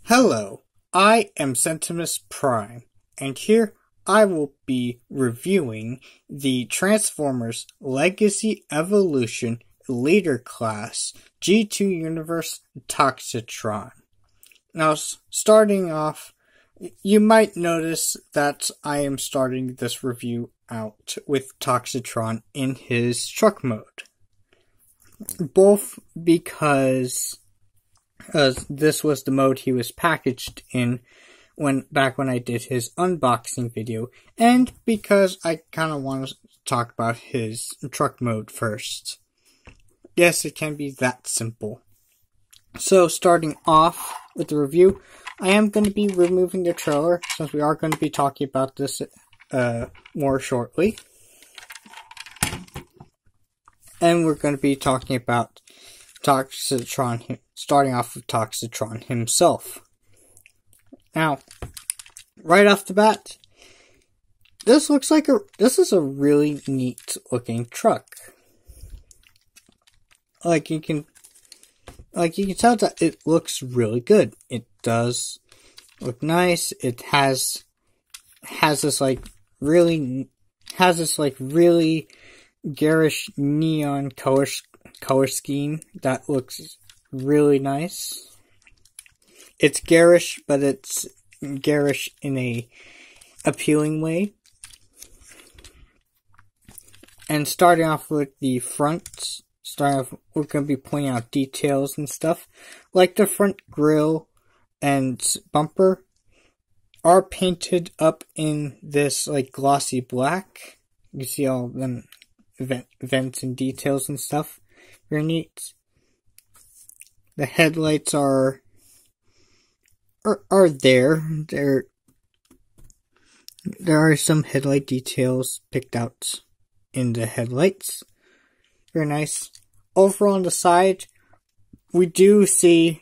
Hello, I am Centimus Prime, and here I will be reviewing the Transformers Legacy Evolution Leader Class G2 Universe Toxitron. Now, starting off, you might notice that I am starting this review out with Toxitron in his truck mode. Both because this was the mode he was packaged in back when I did his unboxing video, and because I kind of want to talk about his truck mode first. Yes, it can be that simple. So, starting off with the review, I am going to be removing the trailer, since we are going to be talking about this more shortly. And we're going to be talking about Toxitron, starting off with Toxitron himself. Now, right off the bat, this is a really neat looking truck. Like you can tell that it looks really good. It does look nice. It has this really garish neon color scheme that looks really nice. It's garish, but it's garish in a appealing way. And starting off with the front, we're going to be pointing out details and stuff. Like the front grille and bumper are painted up in this glossy black. You see all them vents and details and stuff. Very neat. The headlights are there. There are some headlight details picked out in the headlights. Very nice. Over on the side, we do see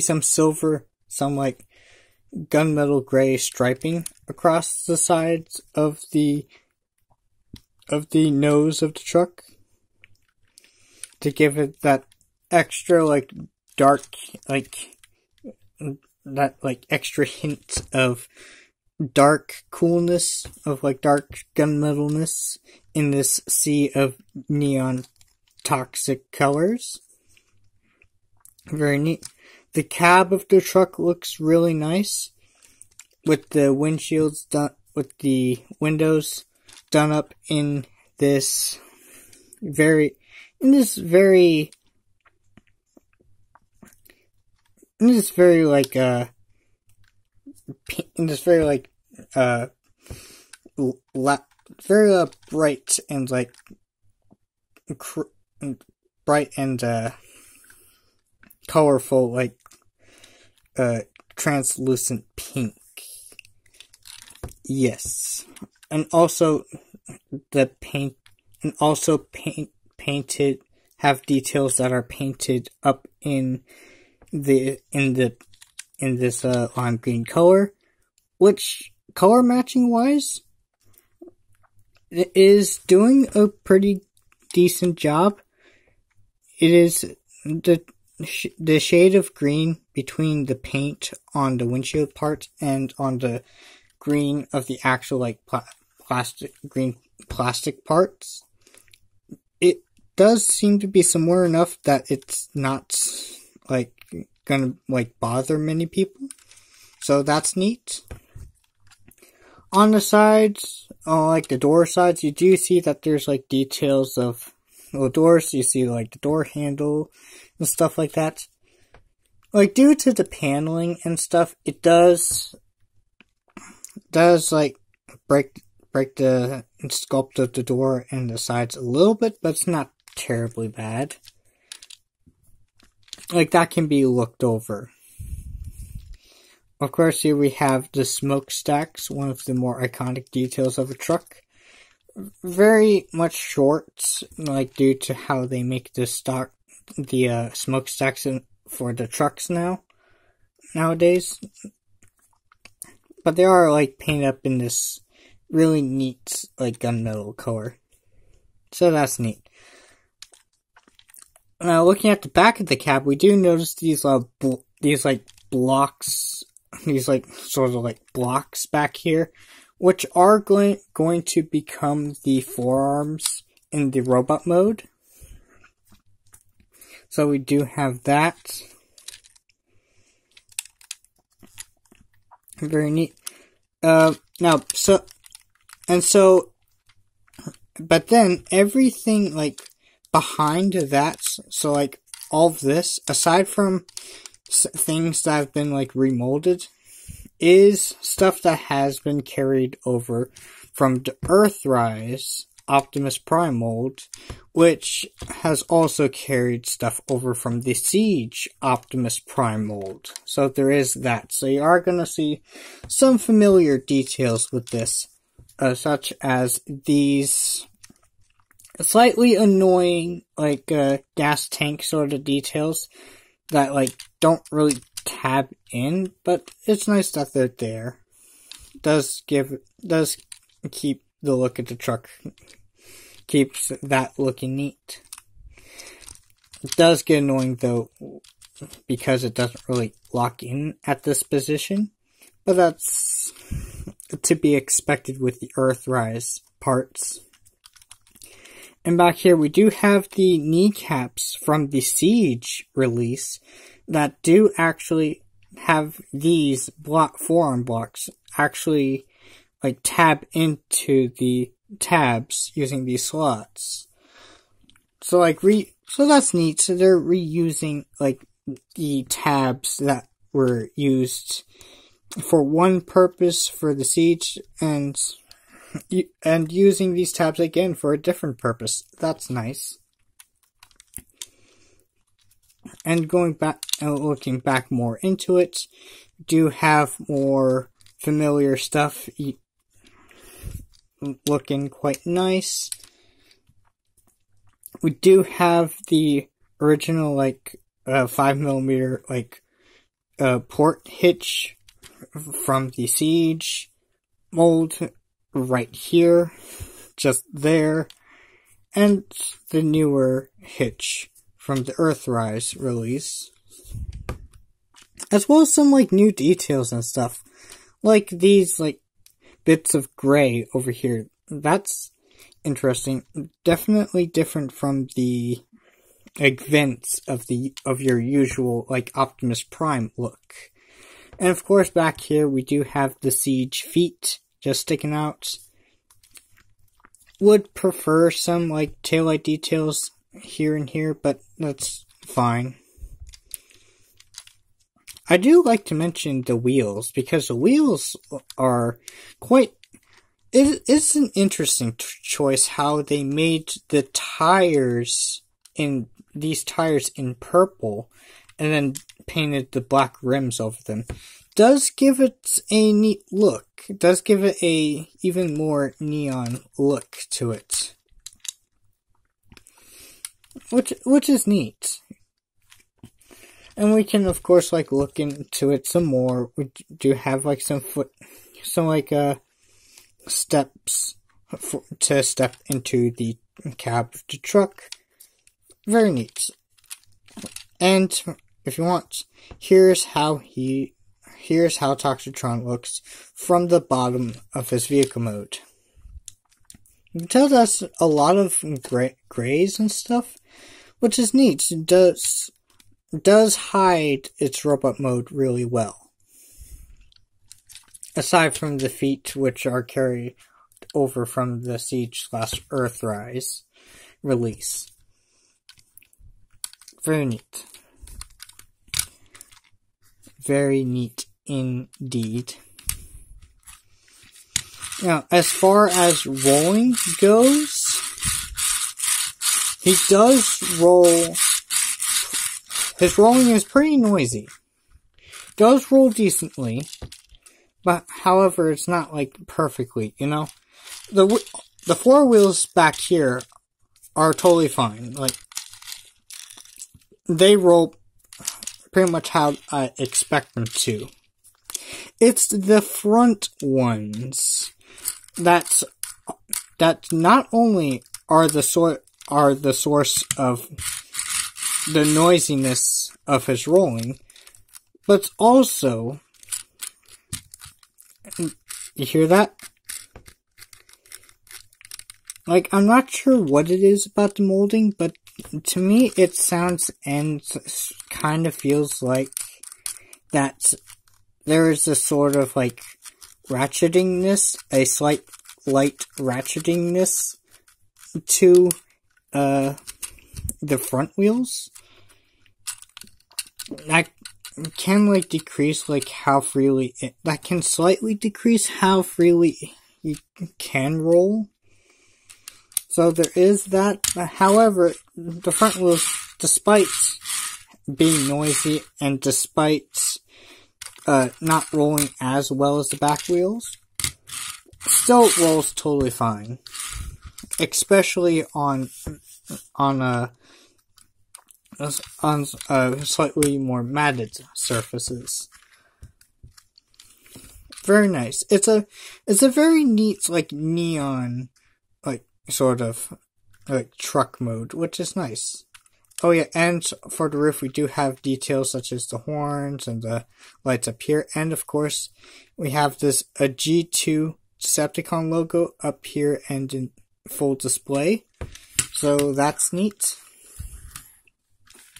some silver, some gunmetal gray striping across the sides of the nose of the truck to give it that extra dark extra hint of dark coolness, of dark gunmetalness in this sea of neon toxic colors. Very neat. The cab of the truck looks really nice, with the windshields done, with the windows done up in this very bright and colorful, translucent pink. Yes. And also the paint, painted, have details that are painted up in this lime green color, which color matching wise is doing a pretty decent job. It is the shade of green between the paint on the windshield part and on the green of the actual plastic parts. It does seem to be similar enough that it's not gonna bother many people, so that's neat. On the sides, the door sides, you do see that there's details of little doors. You see the door handle and stuff like that. Due to the paneling and stuff, it does break the sculpt of the door and the sides a little bit, but it's not terribly bad. That can be looked over. Of course, here we have the smokestacks, one of the more iconic details of a truck. Very much short, due to how they make the smokestacks for the trucks nowadays. But they are painted up in this really neat gunmetal color. So that's neat. Now, looking at the back of the cab, we do notice these these like blocks, these like sort of like blocks back here, which are going to become the forearms in the robot mode. So we do have that. Very neat. But then everything like behind that, so like all of this, aside from things that have been like remolded, is stuff that has been carried over from the Earthrise Optimus Prime mold, which has also carried stuff over from the Siege Optimus Prime mold. So there is that. So you are going to see some familiar details with this, such as these slightly annoying, like, gas tank sort of details that, like, don't really tab in, but it's nice that they're there. Does keep the look of the truck, keeps that looking neat. It does get annoying though, because it doesn't really lock in at this position, but that's to be expected with the Earthrise parts. And back here we do have the kneecaps from the Siege release that do actually have these forearm blocks actually like tab into the tabs using these slots. So like so that's neat. So they're reusing like the tabs that were used for one purpose for the Siege and using these tabs again for a different purpose. That's nice. And going back and looking back more into it, do have more familiar stuff looking quite nice. We do have the original like 5mm like port hitch from the Siege mold right here, just there, and the newer hitch from the Earthrise release, as well as some like new details and stuff, like these like bits of gray over here. That's interesting. Definitely different from the like vents of your usual like Optimus Prime look. And of course back here we do have the Siege feet just sticking out. Would prefer some like taillight details here and here, but that's fine. I do like to mention the wheels, because the wheels are quite... It's an interesting choice how they made the tires in... these tires in purple, and then painted the black rims over them. Does give it a neat look. It does give it a even more neon look to it. Which is neat. And we can of course like look into it some more. We do have like some steps to step into the cab of the truck. Very neat. And if you want, here's how Toxitron looks from the bottom of his vehicle mode. You can tell that's a lot of grays and stuff, which is neat. It does hide its robot mode really well. Aside from the feet, which are carried over from the Siege/Earthrise release. Very neat. Very neat indeed. Now, as far as rolling goes, he does roll. His rolling is pretty noisy. Does roll decently, but however, it's not like perfectly, you know? The four wheels back here are totally fine. Like, they roll pretty much how I expect them to. It's the front ones that not only are the source of the noisiness of his rolling, But also, you hear that? Like, I'm not sure what it is about the molding, but to me it sounds and kind of feels like that there is a sort of like ratchetingness, a slight light ratchetingness to the front wheels. That can like decrease like how freely that can slightly decrease how freely you can roll. So there is that. However, the front wheels, despite being noisy and despite not rolling as well as the back wheels, still rolls totally fine. Especially on slightly more matted surfaces. Very nice. It's a very neat like neon like sort of like truck mode, which is nice. Oh yeah, and for the roof we do have details such as the horns and the lights up here, and of course we have this a G2 Decepticon logo up here and in full display. So that's neat.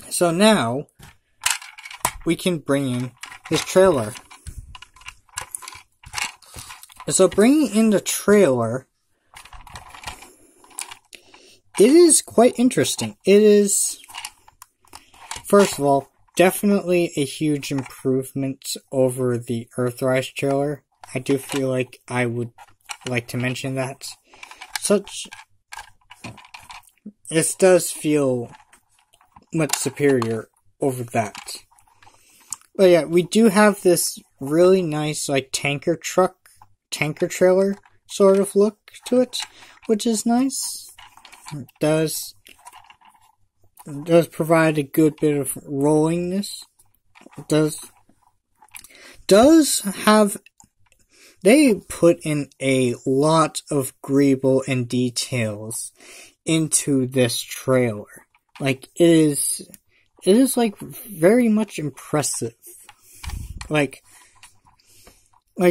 So now we can bring in his trailer. So bringing in the trailer, it is quite interesting. It is, first of all, definitely a huge improvement over the Earthrise trailer. I do feel like I would like to mention that. This does feel much superior over that. But yeah, we do have this really nice like tanker trailer sort of look to it, which is nice. It does provide a good bit of rollingness. It does have, they put in a lot of greeble and details into this trailer. Like, it is like very much impressive. Like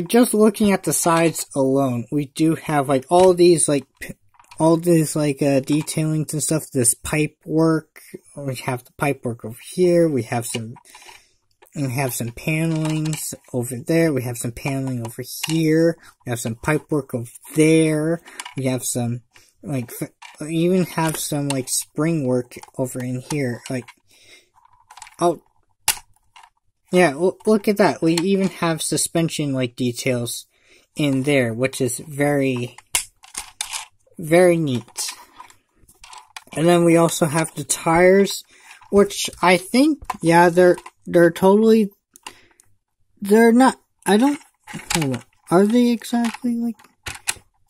just looking at the sides alone, we do have like all these detailings and stuff, this pipe work. We have the pipe work over here, we have some panelings over there, we have some paneling over here, we have some pipe work over there, we have some, like, we even have some, like, spring work over in here, like, oh, yeah, look at that, we even have suspension, like, details in there, which is very, very neat. And then we also have the tires, which I think, yeah, they're totally, they're not, hold on, are they exactly like,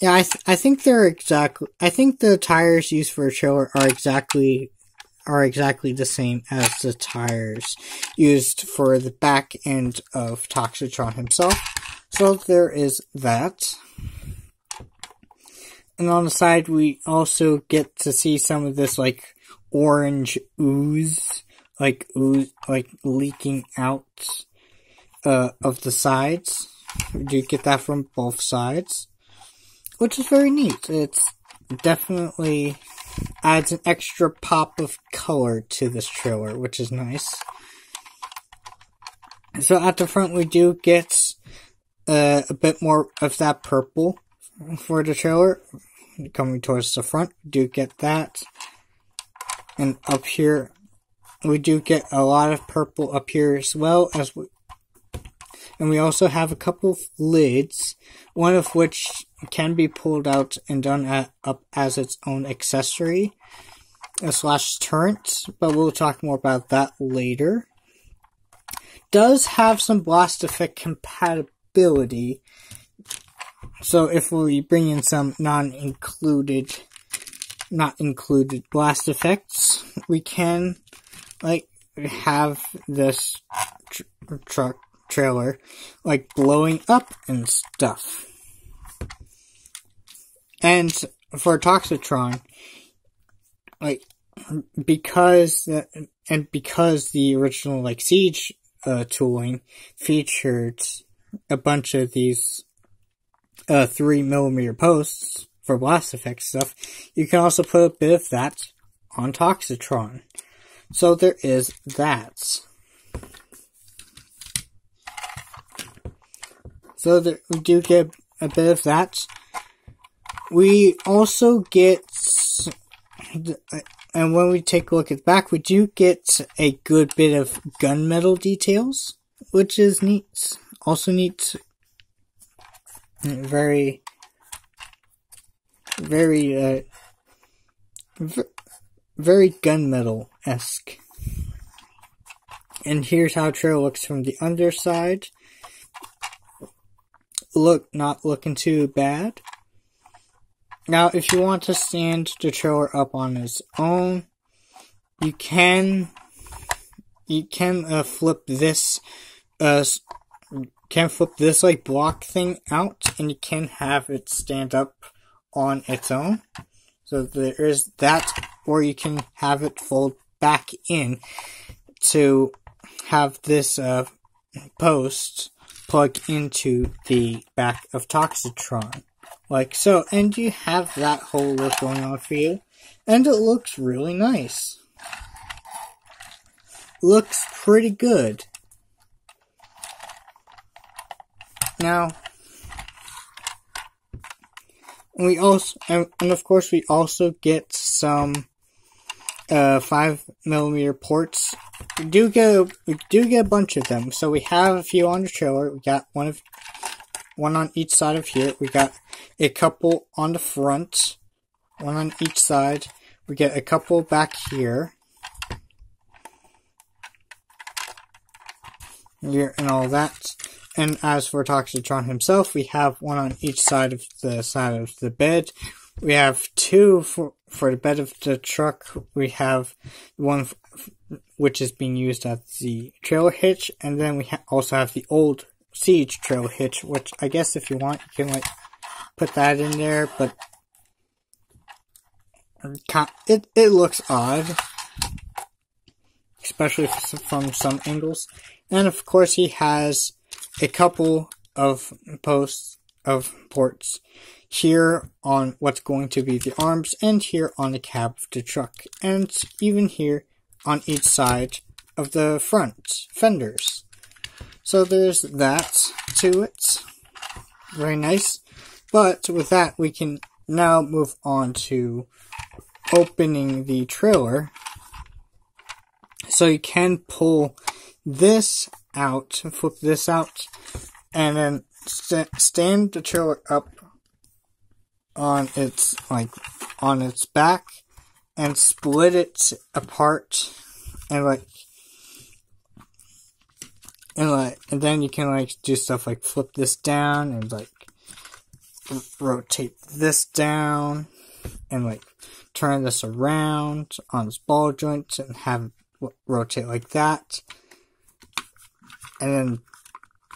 yeah, I think the tires used for a trailer are exactly the same as the tires used for the back end of Toxitron himself. So there is that. And on the side, we also get to see some of this, like, orange ooze, like leaking out, of the sides. We do get that from both sides, which is very neat. It's definitely adds an extra pop of color to this trailer, which is nice. So at the front, we do get, a bit more of that purple for the trailer. Coming towards the front, we do get that. And up here, we do get a lot of purple up here as well. And we also have a couple of lids, one of which can be pulled out and done up as its own accessory, / turret, but we'll talk more about that later. Does have some blast effect compatibility. So if we bring in some not included blast effects, we can, like, have this trailer, like, blowing up and stuff. And for Toxitron, like, because the original, like, Siege tooling featured a bunch of these 3mm posts for blast effect stuff, you can also put a bit of that on Toxitron. So there is that. So there, we do get a bit of that. We also get, and when we take a look at the back, we do get a good bit of gunmetal details, which is neat. Also neat. Very gunmetal-esque. And here's how the trailer looks from the underside. Not looking too bad. Now, if you want to stand the trailer up on its own, you can flip this like block thing out, and you can have it stand up on its own. So there is that, or you can have it fold back in to have this post plug into the back of Toxitron, like so, and you have that whole look going on for you, and it looks really nice. Looks pretty good. Now, we also, and of course we also get some 5mm ports. We do get a bunch of them. So we have a few on the trailer. We got one on each side of here. We got a couple on the front, one on each side. We get a couple back here. Here and all that. And as for Toxitron himself, we have one on each side of the bed. We have two for the bed of the truck. We have one which is being used as the trailer hitch, and then we also have the old Siege trailer hitch, which I guess if you want, you can like put that in there, but it looks odd, especially from some angles. And of course, he has a couple of ports here on what's going to be the arms, and here on the cab of the truck, and even here on each side of the front fenders. So there's that to it. Very nice. But with that, we can now move on to opening the trailer. So you can pull this out, flip this out, and then stand the trailer up on its back and split it apart, and then you can do stuff like flip this down and rotate this down and turn this around on its ball joint and have it rotate like that, and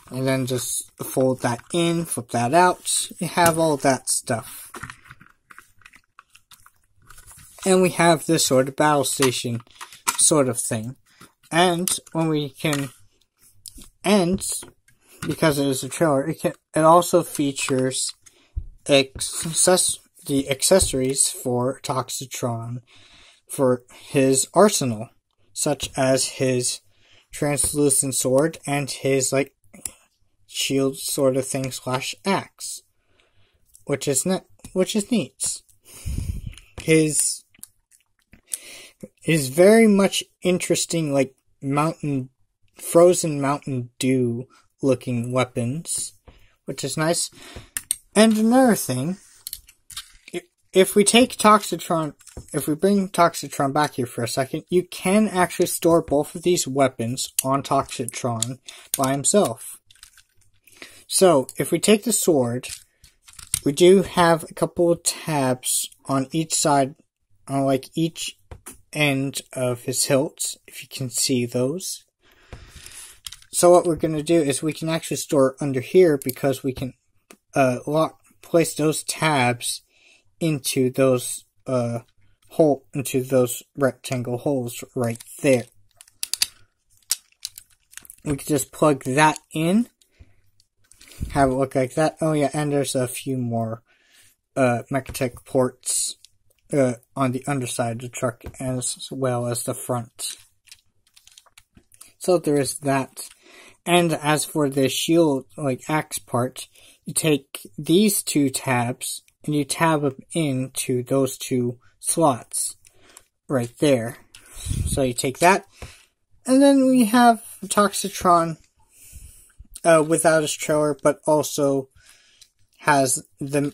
then just fold that in, flip that out. You have all that stuff. And we have this sort of battle station sort of thing. And when we can, and because it is a trailer, it also features the accessories for Toxitron for his arsenal, such as his translucent sword and his shield sort of thing / axe, which is neat. His is very much interesting, frozen Mountain Dew looking weapons, which is nice. And another thing, if we bring Toxitron back here for a second, you can actually store both of these weapons on Toxitron by himself. So, if we take the sword, we do have a couple of tabs on each side, on each end of his hilts, if you can see those. So what we're going to do is we can actually store it under here, because we can place those tabs into those into those rectangle holes right there. we can just plug that in, have it look like that. Oh yeah, and there's a few more Mechatech ports on the underside of the truck as well as the front. So there is that. And as for the shield, like axe part, you take these two tabs and you tab them into those two slots right there. So you take that, and then we have Toxitron without his trailer, but also has the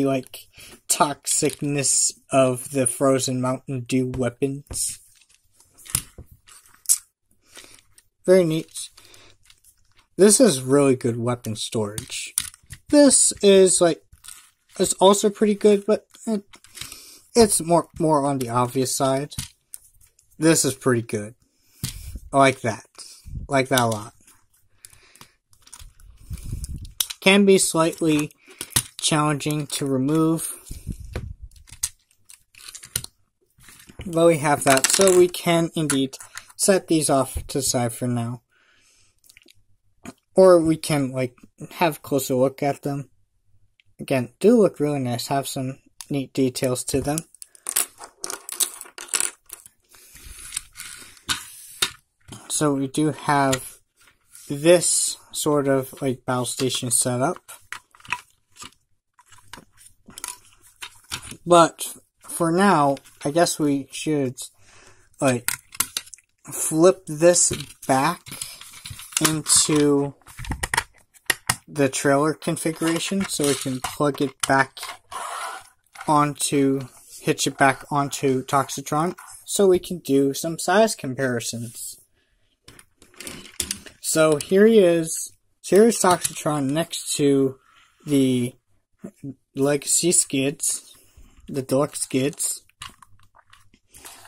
like toxicness of the frozen Mountain Dew weapons. Very neat. This is really good weapon storage. This is it's also pretty good, but it's more on the obvious side. This is pretty good. I like that. I like that a lot. Can be slightly challenging to remove, but we have that, so we can indeed set these off to the side for now. Or we can have a closer look at them. Again, do look really nice, have some neat details to them. So we do have this sort of battle station set up. But for now, I guess we should flip this back into the trailer configuration so we can plug it back onto, hitch it back onto Toxitron so we can do some size comparisons. So here he is. So here's Toxitron next to the Legacy skids, the deluxe skids.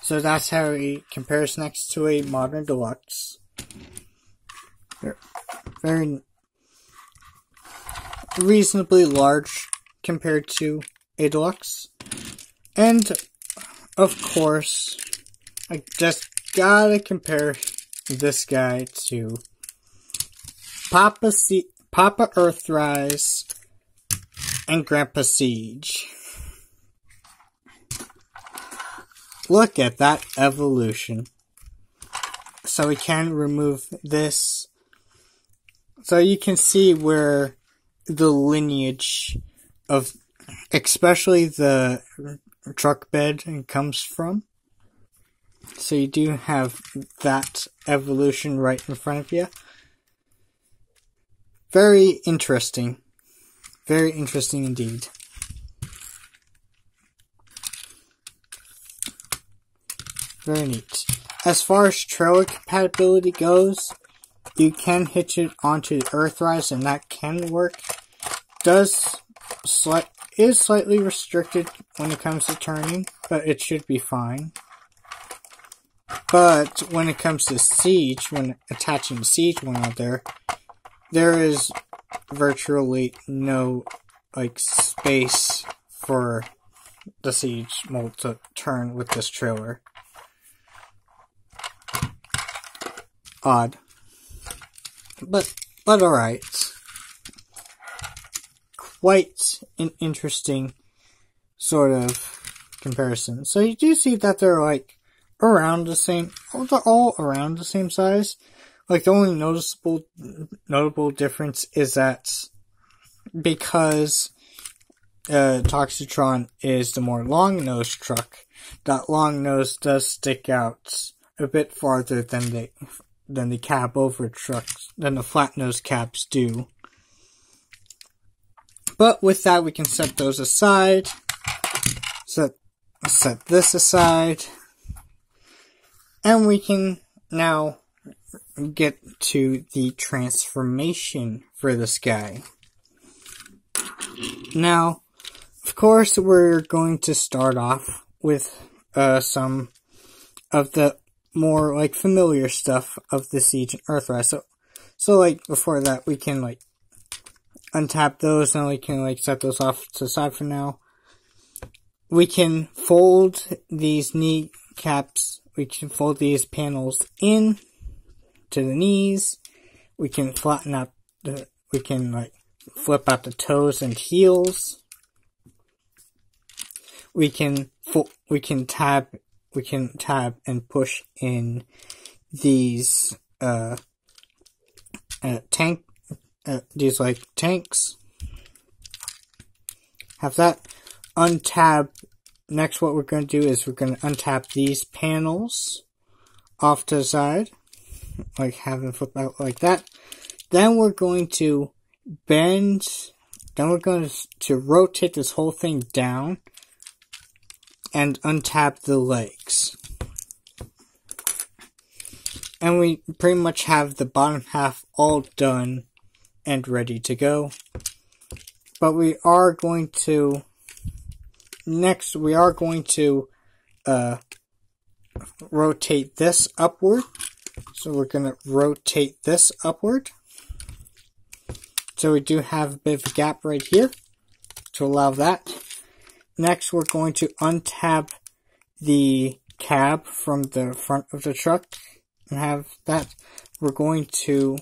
So that's how he compares next to a modern deluxe. Very reasonably large compared to a deluxe. And of course, I just gotta compare this guy to Papa Earthrise and Grandpa Siege. Look at that evolution. So we can remove this. So you can see where the lineage of, especially the truck bed, comes from. So you do have that evolution right in front of you. Very interesting. Very interesting indeed. Very neat. As far as trailer compatibility goes, you can hitch it onto the Earthrise and that can work. Is slightly restricted when it comes to turning, but it should be fine. But when it comes to Siege, when attaching the Siege one out there is virtually no space for the Siege mold to turn with this trailer. Odd. But alright. Quite an interesting sort of comparison. So you do see that they're around the same, they're all around the same size. The only notable difference is that because Toxitron is the more long-nosed truck, that long nose does stick out a bit farther than the cab-over trucks, than the flat-nosed cabs do. But with that, we can set those aside. Set this aside. And we can now get to the transformation for this guy. Now, of course, we're going to start off with some of the more familiar stuff of the Siege and Earthrise. So before that, we can untap those and we can set those off to the side for now. We can fold these knee caps we can fold these panels in to the knees. We can flatten out we can like flip out the toes and heels. We can tab and push in these these like tanks. Have that. Untab. Next, what we're going to do is we're going to untap these panels off to the side, like have them flip out like that. Then we're going to bend. Then we're going to rotate this whole thing down and untap the legs. And we pretty much have the bottom half all done and ready to go. But we are going to, next we are going to rotate this upward. So we're going to rotate this upward. So we do have a bit of a gap right here to allow that. Next, we're going to untab the cab from the front of the truck and have that. We're going to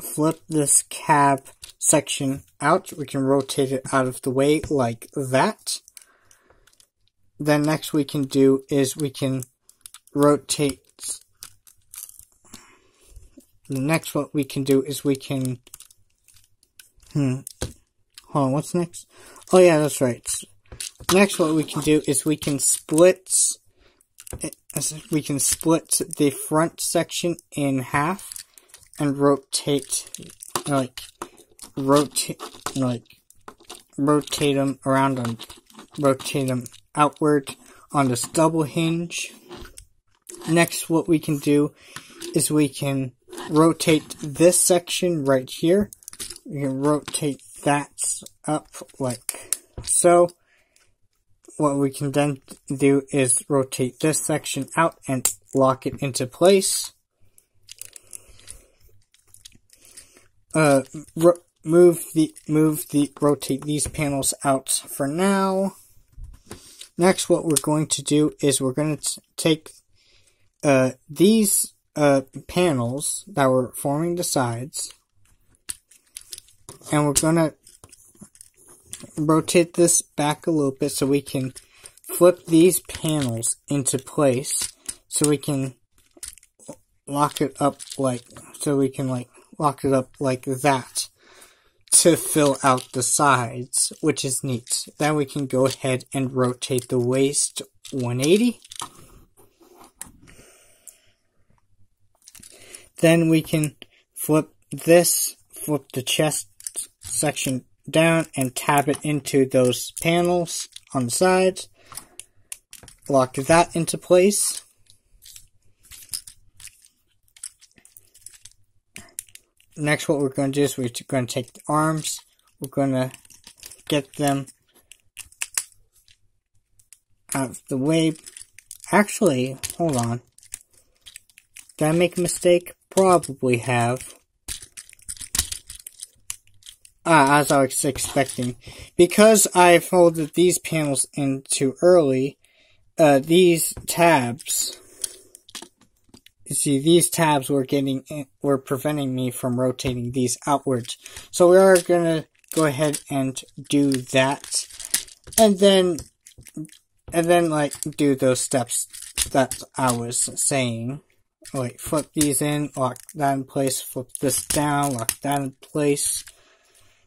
flip this cab section out. We can rotate it out of the way like that. Then next we can do is we can rotate. Next what we can do is we can, hold on, what's next? Oh yeah, that's right. Next what we can do is we can split the front section in half and rotate them around and rotate them outward on this double hinge. Next what we can do is we can rotate this section right here. We can rotate that up like so. What we can then do is rotate this section out and lock it into place. Rotate these panels out for now. Next, what we're going to do is we're going to take these panels that were forming the sides, and we're going to rotate this back a little bit so we can flip these panels into place, so we can lock it up like that to fill out the sides, which is neat. Then we can go ahead and rotate the waist 180. Then we can flip the chest section down and tab it into those panels on the sides. Lock that into place. Next, what we're going to do is we're going to take the arms. We're going to get them out of the way. Actually, hold on. Did I make a mistake? Probably have. As I was expecting. Because I folded these panels in too early, these tabs, you see, these tabs were preventing me from rotating these outwards. So we are gonna go ahead and do that. And then like do those steps that I was saying. Like flip these in, lock that in place, flip this down, lock that in place.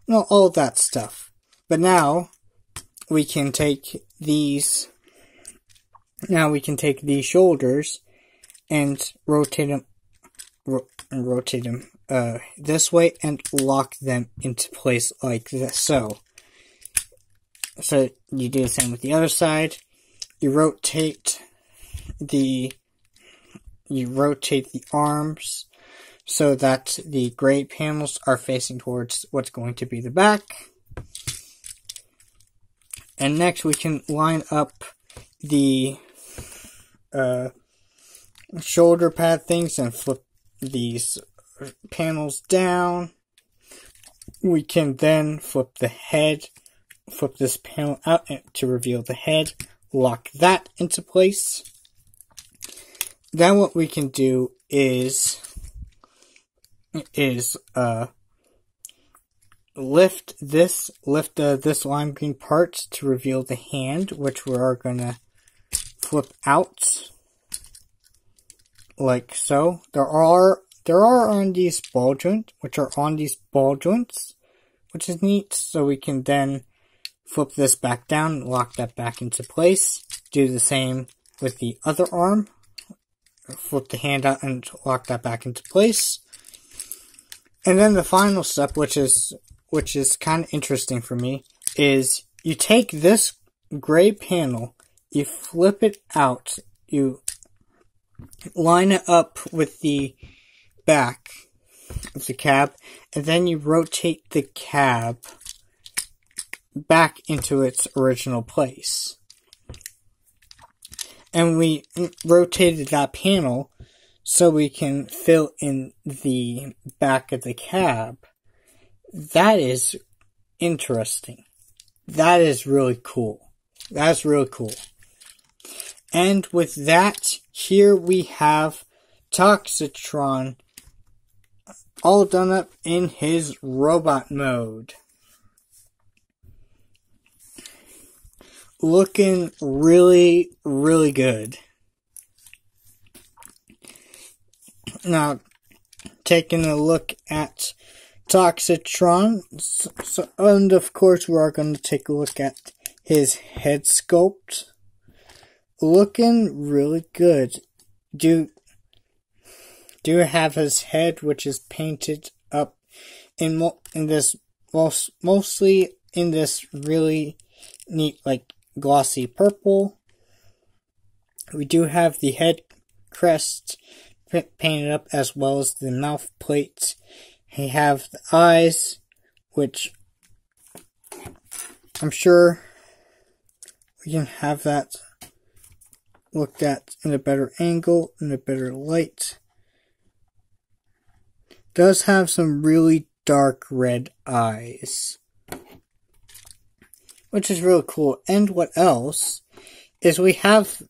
You know, all that stuff. But now we can take these shoulders and rotate them this way and lock them into place like this. So you do the same with the other side. You rotate the arms so that the gray panels are facing towards what's going to be the back. And next we can line up the shoulder pad things and flip these panels down. We can then flip this panel out to reveal the head, lock that into place. Then what we can do is lift this lime green part to reveal the hand, which we are gonna flip out like so. There are on these ball joints, which is neat. So we can then flip this back down, lock that back into place. Do the same with the other arm. Flip the hand out and lock that back into place. And then the final step, which is kind of interesting for me, is you take this gray panel, you flip it out, you line it up with the back of the cab, and then you rotate the cab back into its original place. And we rotated that panel so we can fill in the back of the cab. That is interesting. That is really cool. That's really cool. And with that, here we have Toxitron all done up in his robot mode. Looking really, really good. Now, taking a look at Toxitron, and of course we are going to take a look at his head sculpt. Looking really good. Do have his head, which is painted up in this, mostly in this really neat, like, glossy purple. We do have the head crest painted up, as well as the mouth plates. We have the eyes, which I'm sure we can have that looked at in a better angle, in a better light. Does have some really dark red eyes, which is really cool. And what else is we have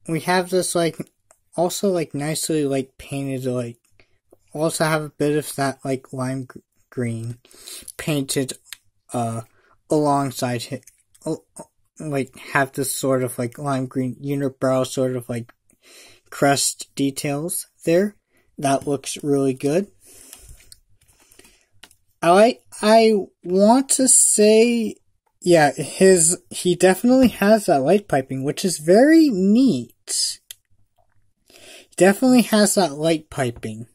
this, like, also, like, nicely, like, painted, like, also have a bit of that, like, lime green painted alongside it, like, have this sort of, like, lime green unibrow sort of, like, crest details there. That looks really good. I want to say, yeah, he definitely has that light piping, which is very neat. He definitely has that light piping,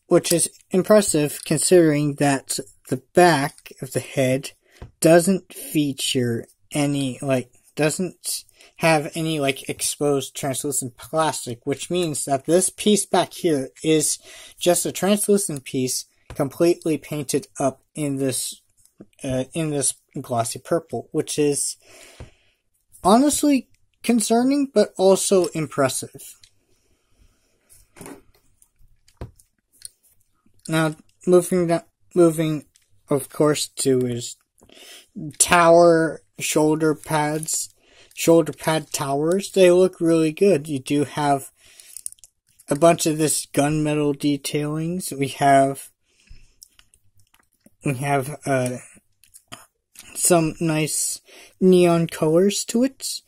which is impressive considering that the back of the head doesn't feature any, like, doesn't have any, like, exposed translucent plastic, which means that this piece back here is just a translucent piece completely painted up in this glossy purple, which is honestly concerning, but also impressive. Now, moving, of course, to his tower shoulder pad towers. They look really good. You do have a bunch of this gunmetal detailings. We have some nice neon colors to it.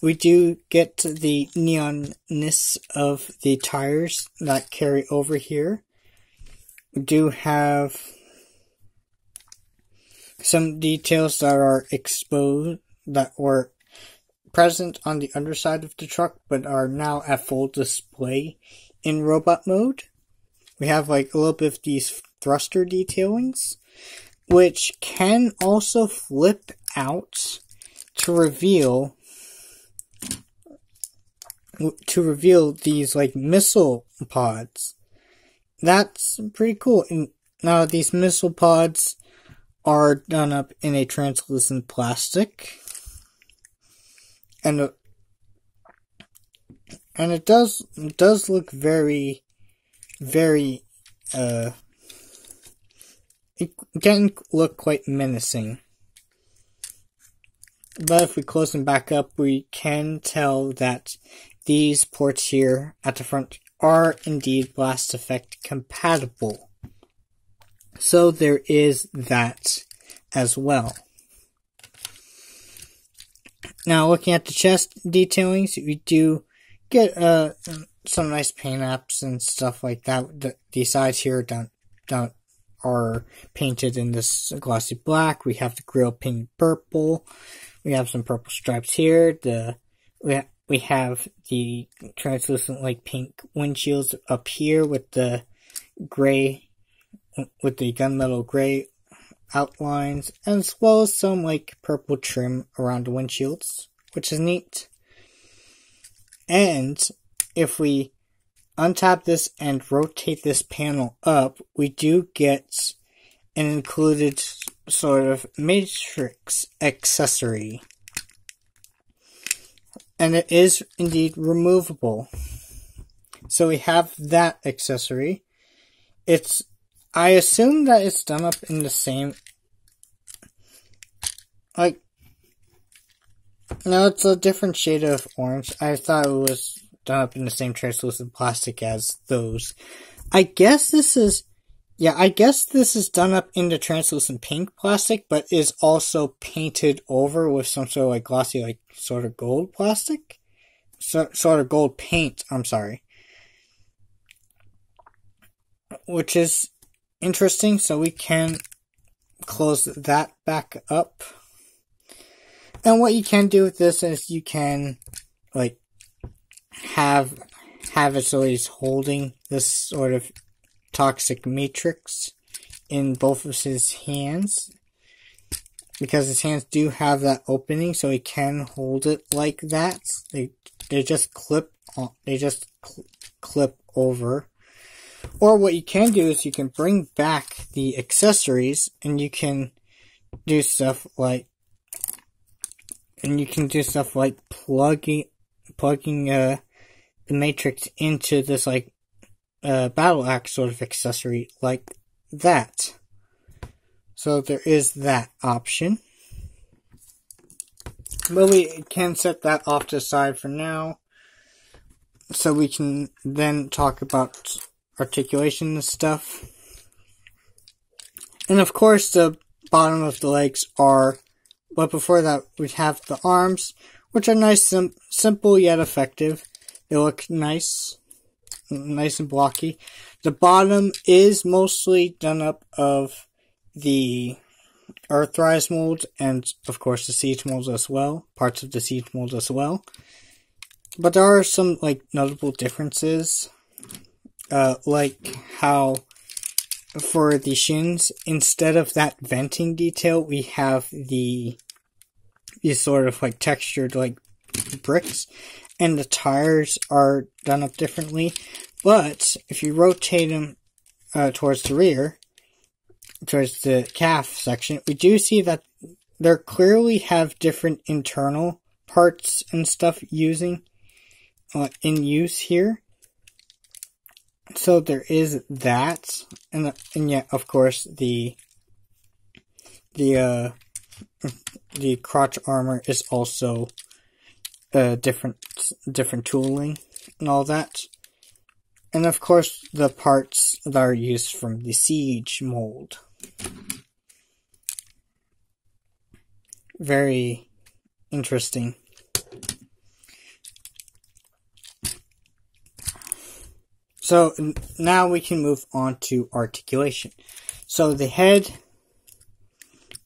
We do get the neonness of the tires that carry over here. We do have some details that are exposed, that were present on the underside of the truck, but are now at full display in robot mode. We have, like, a little bit of these thruster detailings, which can also flip out to reveal these, like, missile pods. That's pretty cool. And now these missile pods are done up in a translucent plastic, and it does look very, very it can look quite menacing. But if we close them back up, we can tell that these ports here at the front are indeed blast effect compatible. So there is that as well. Now looking at the chest detailings, we do get some nice paint apps and stuff like that. The sides here are painted in this glossy black. We have the grill painted purple. We have some purple stripes here. We have the translucent like pink windshields up here with the gray, with the gunmetal gray outlines, as well as some like purple trim around the windshields, which is neat. And if we untap this and rotate this panel up, we do get an included sort of matrix accessory. And it is indeed removable. So we have that accessory. I assume that it's done up in the same, like, no, it's a different shade of orange. I thought it was done up in the same translucent plastic as those. I guess this is done up in the translucent pink plastic, but is also painted over with some sort of like glossy, like sort of gold plastic? Sort of gold paint, I'm sorry. Which is interesting, so we can close that back up. And what you can do with this is you can like have it so he's holding this sort of toxic matrix in both of his hands, because his hands do have that opening, so he can hold it like that. They just clip on, clip over. Or what you can do is you can bring back the accessories, and you can do stuff like plugging the matrix into this like battle axe sort of accessory like that. So there is that option. But we can set that off to the side for now, so we can then talk about articulation and stuff. And of course the bottom of the legs are, but before that we have the arms, which are nice, simple yet effective. They look nice and blocky. The bottom is mostly done up of the Earthrise mold, and of course the siege mold as well, parts of the siege mold as well. But there are some like notable differences, like how for the shins, instead of that venting detail, we have these sort of like textured like bricks, and the tires are done up differently. But if you rotate them towards the rear, towards the calf section, we do see that they clearly have different internal parts and stuff in use here. So there is that, and yet of course the crotch armor is also different tooling and all that. And of course the parts that are used from the siege mold. Very interesting. So now we can move on to articulation. So the head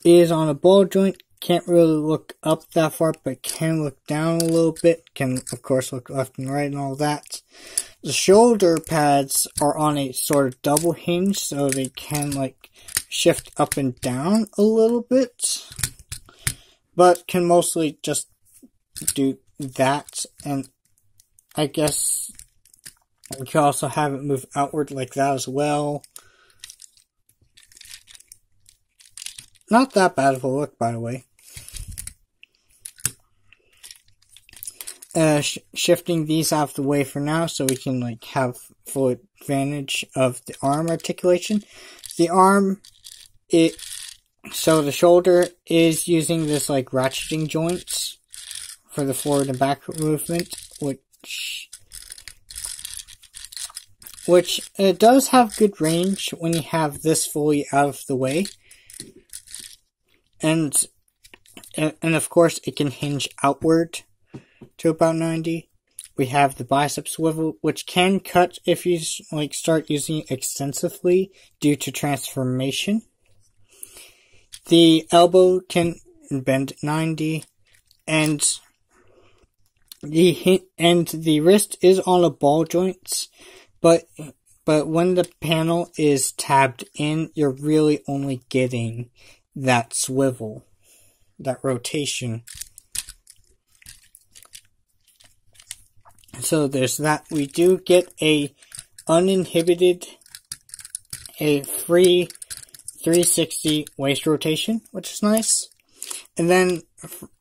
is on a ball joint. Can't really look up that far, but can look down a little bit. Can of course look left and right and all that. The shoulder pads are on a sort of double hinge, so they can like shift up and down a little bit, but can mostly just do that. And I guess you can also have it move outward like that as well. Not that bad of a look, by the way. Shifting these out of the way for now, so we can like have full advantage of the arm articulation. The arm So the shoulder is using this like ratcheting joints for the forward and back movement, which it does have good range when you have this fully out of the way. And of course it can hinge outward to about 90. We have the bicep swivel, which can cut if you like start using it extensively due to transformation. The elbow can bend 90, and the wrist is on a ball joint, but when the panel is tabbed in, you're really only getting that swivel, that rotation. So there's that. We do get a free 360 waist rotation, which is nice. And then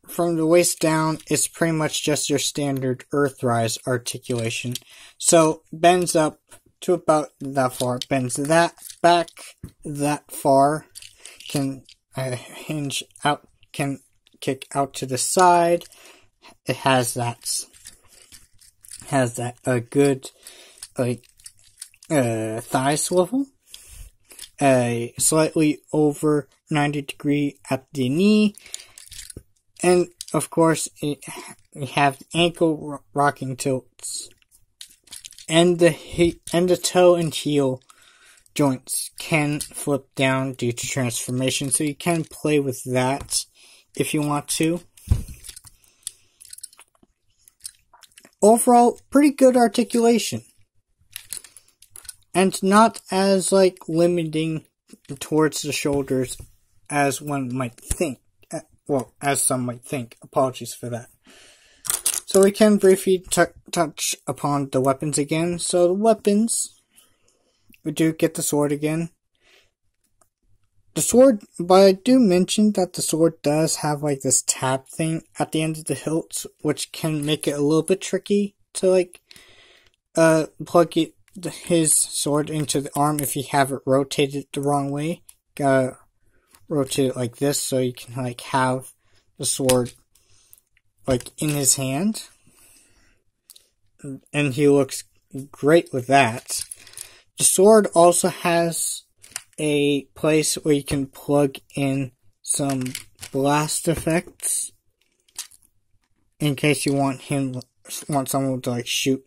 from the waist down, it's pretty much just your standard earthrise articulation. So bends up to about that far, bends that back that far, can hinge out, can kick out to the side. It has that a good thigh swivel, a slightly over 90 degree at the knee, and of course we have ankle rocking tilts, and the toe and heel joints can flip down due to transformation, so you can play with that if you want to. Overall, pretty good articulation. And not as, limiting towards the shoulders as one might think. Well, as some might think. Apologies for that. So we can briefly touch upon the weapons again. So the weapons, we do get the sword again. The sword, but I do mention that the sword does have this tab thing at the end of the hilt, which can make it a little bit tricky to plug his sword into the arm if you have it rotated the wrong way. Gotta rotate it like this so you can have the sword in his hand. And he looks great with that. The sword also has a place where you can plug in some blast effects in case you want someone to shoot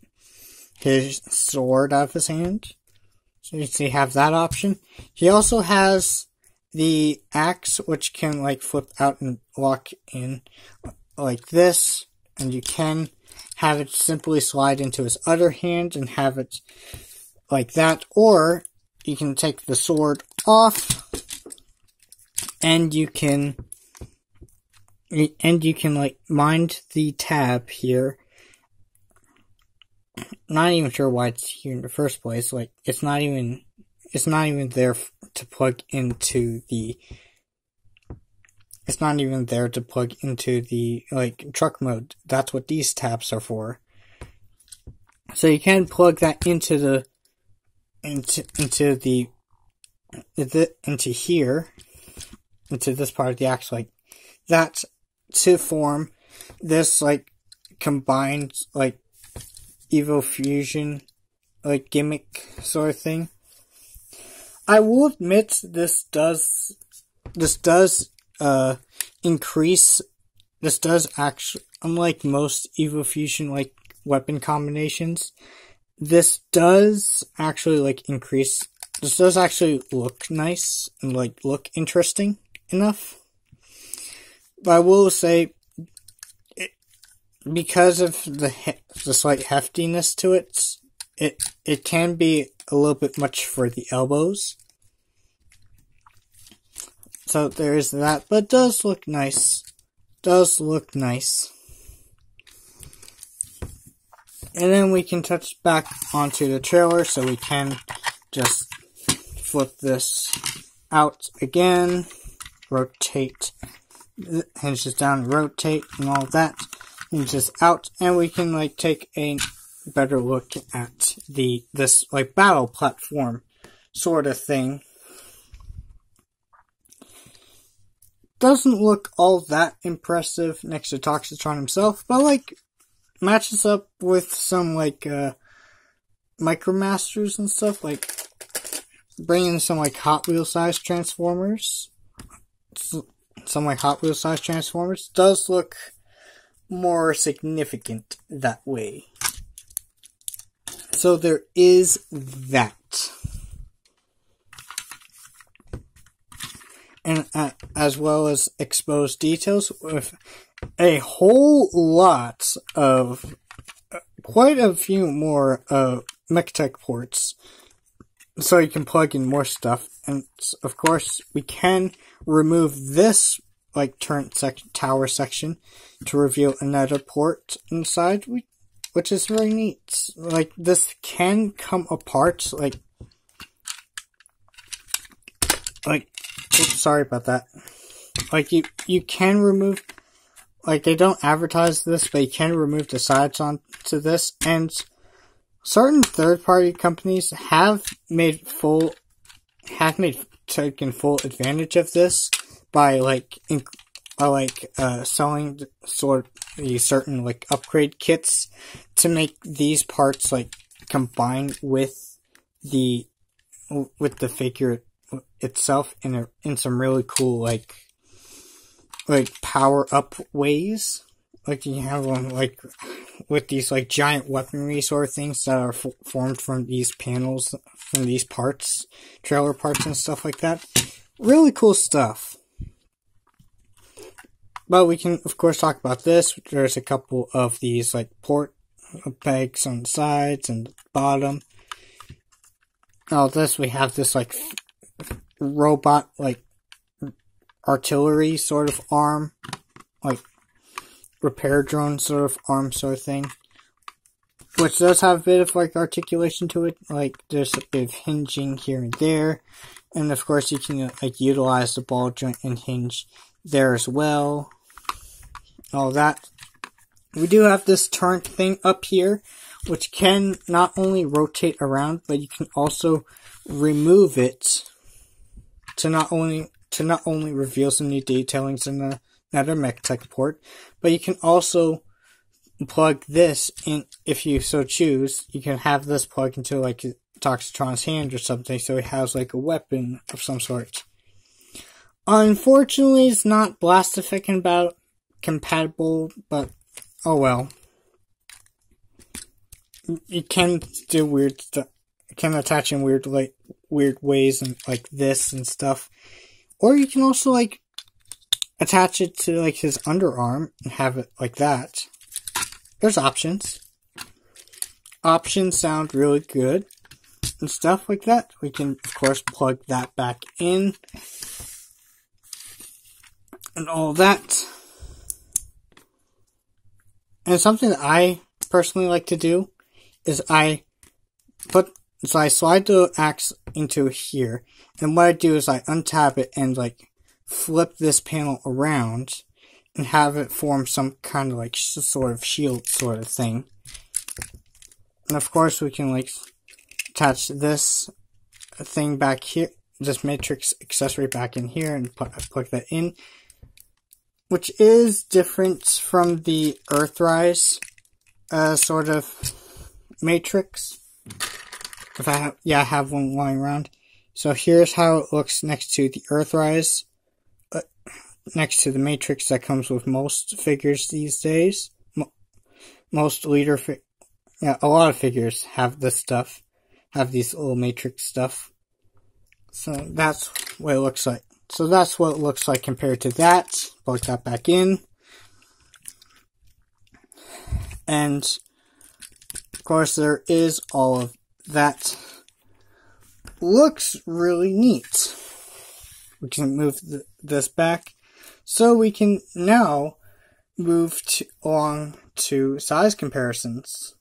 his sword out of his hand. So you see, have that option. He also has the axe, which can flip out and lock in like this, and you can have it simply slide into his other hand and have it like that, or you can take the sword off, and you can mind the tab here. Not even sure why it's here in the first place. It's not even there to plug into the. It's not even there to plug into the truck mode. That's what these tabs are for. So you can plug that into here, into this part of the axe, that, to form this combined Evo Fusion gimmick sort of thing. I will admit this does actually, unlike most Evo Fusion weapon combinations, this does actually increase. This does actually look nice and look interesting enough. But I will say, because of the slight heftiness to it, it can be a little bit much for the elbows. So there is that, but it does look nice. And then we can touch back onto the trailer, so we can just flip this out again, rotate, hinges down, rotate, and all that, hinges out, and we can take a better look at this battle platform sort of thing. doesn't look all that impressive next to Toxitron himself, but like matches up with some like Micromasters and stuff, like bringing some like Hot Wheel size Transformers. Some like Hot Wheel size Transformers does look more significant that way. So there is that. And as well as exposed details with a whole lot of, quite a few more Mech-Tech ports, so you can plug in more stuff. And of course, we can remove this like turret tower section to reveal another port inside, which is very neat. Like, this can come apart, oops, sorry about that. Like, you can remove, like, they don't advertise this, but you can remove the sides onto this, and certain third-party companies have taken full advantage of this by, selling these certain, like, upgrade kits to make these parts, like, combine with the figure itself in some really cool like power up ways. Like, you have one like with these like giant weaponry sort of things that are formed from these panels, from these parts, trailer parts and stuff like that. Really cool stuff. But we can of course talk about this. There's a couple of these like port pegs on the sides and the bottom. Now this, we have this like robot, like, artillery sort of arm, like, repair drone sort of arm sort of thing, which does have a bit of, like, articulation to it. Like, there's a bit of hinging here and there, and of course you can, like, utilize the ball joint and hinge there as well. All that. We do have this turret thing up here, which can not only rotate around, but you can also remove it to not only reveal some new detailings in another Mech-Tech port, but you can also plug this in if you so choose. You can have this plug into like Toxitron's hand or something, so it has like a weapon of some sort. Unfortunately, it's not blast effect compatible, but oh well. You can do weird stuff. You can attach in weird ways and like this and stuff. Or you can also like attach it to like his underarm and have it like that. There's options. Options sound really good and stuff like that. We can of course plug that back in and all that. And something that I personally like to do is I slide the axe into here, and what I do is I untap it and like flip this panel around and have it form some kind of like sort of shield sort of thing. And of course we can like attach this thing back here, this matrix accessory back in here, and plug that in, which is different from the Earthrise sort of matrix. If I have one lying around. So here's how it looks next to the Earthrise, next to the matrix that comes with most figures these days. Most leader a lot of figures have this stuff, have these little matrix stuff. So that's what it looks like. So that's what it looks like compared to that. Plug that back in. And of course there is all of that. Looks really neat. We can move this back, so we can now move on to size comparisons.